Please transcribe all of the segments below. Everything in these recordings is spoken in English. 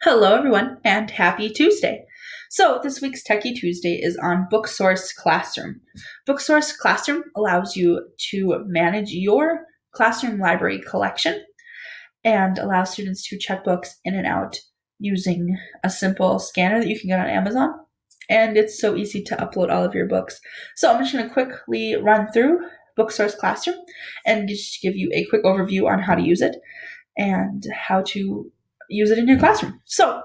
Hello, everyone, and happy Tuesday. So this week's Techie Tuesday is on Booksource Classroom. Booksource Classroom allows you to manage your classroom library collection and allows students to check books in and out using a simple scanner that you can get on Amazon. And it's so easy to upload all of your books. So I'm just going to quickly run through Booksource Classroom and just give you a quick overview on how to use it and how to use it in your classroom. So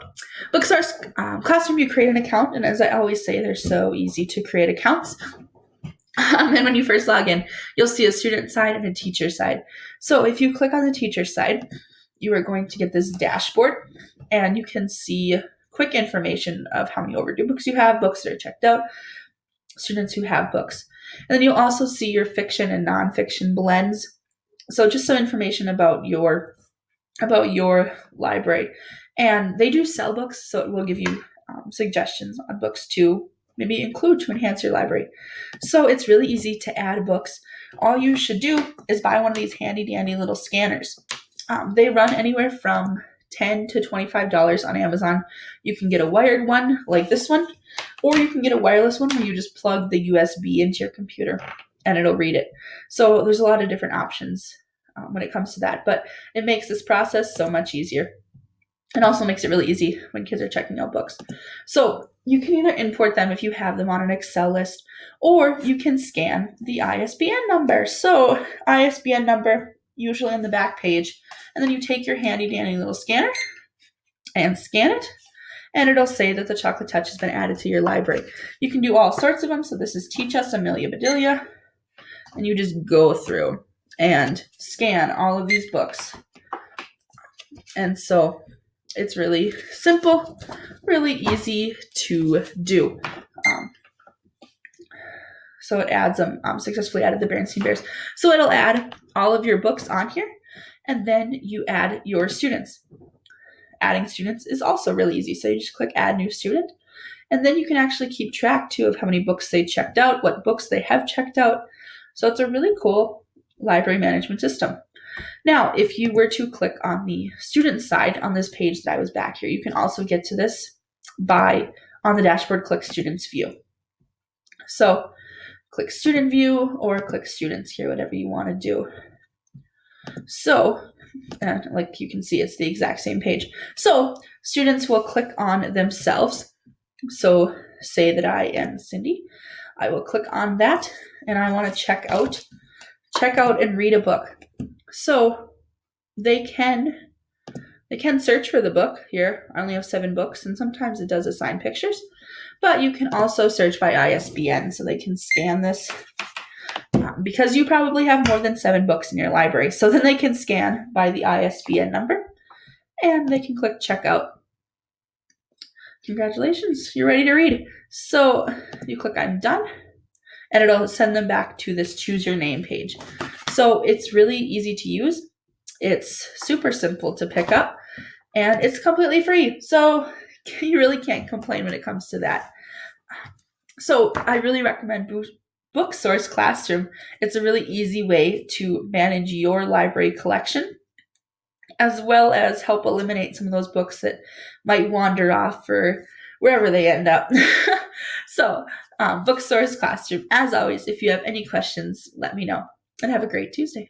Booksource Classroom, you create an account, and as I always say, they're so easy to create accounts. And when you first log in, you'll see a student side and a teacher side. So if you click on the teacher side, you are going to get this dashboard, and you can see quick information of how many overdue books you have, books that are checked out, students who have books. And then you'll also see your fiction and nonfiction blends. So just some information about your library. And they do sell books, so it will give you suggestions on books to maybe include to enhance your library. So it's really easy to add books. All you should do is buy one of these handy dandy little scanners. They run anywhere from $10 to $25 on Amazon. You can get a wired one like this one, or you can get a wireless one where you just plug the USB into your computer and it'll read it. So there's a lot of different options when it comes to that, but it makes this process so much easier. And also makes it really easy when kids are checking out books. So you can either import them if you have them on an Excel list, or you can scan the ISBN number. So ISBN number, usually on the back page, and then you take your handy dandy little scanner and scan it, and it'll say that the Chocolate Touch has been added to your library. You can do all sorts of them. So this is Teach Us Amelia Bedelia, and you just go through and scan all of these books. And so it's really simple, really easy to do. So it adds them, successfully added the Berenstain Bears. So it'll add all of your books on here, and then you add your students. Adding students is also really easy. So you just click Add New Student, and then you can actually keep track too of how many books they checked out, what books they have checked out. So it's a really cool library management system. Now, if you were to click on the student side on this page that I was back here, you can also get to this by, on the dashboard, click Students View. So click Student View or click Students here, whatever you want to do. So, like you can see, it's the exact same page. So students will click on themselves. So say that I am Cindy. I will click on that, and I want to check out and read a book. So they can search for the book here. I only have 7 books, and sometimes it does assign pictures, but you can also search by ISBN, so they can scan this because you probably have more than 7 books in your library. So then they can scan by the ISBN number, and they can click checkout. Congratulations, you're ready to read. So you click I'm done, and it'll send them back to this Choose Your Name page. So it's really easy to use. It's super simple to pick up, and it's completely free. So you really can't complain when it comes to that. So I really recommend Booksource Classroom. It's a really easy way to manage your library collection, as well as help eliminate some of those books that might wander off for wherever they end up. So Booksource Classroom, as always, if you have any questions, let me know. And have a great Tuesday.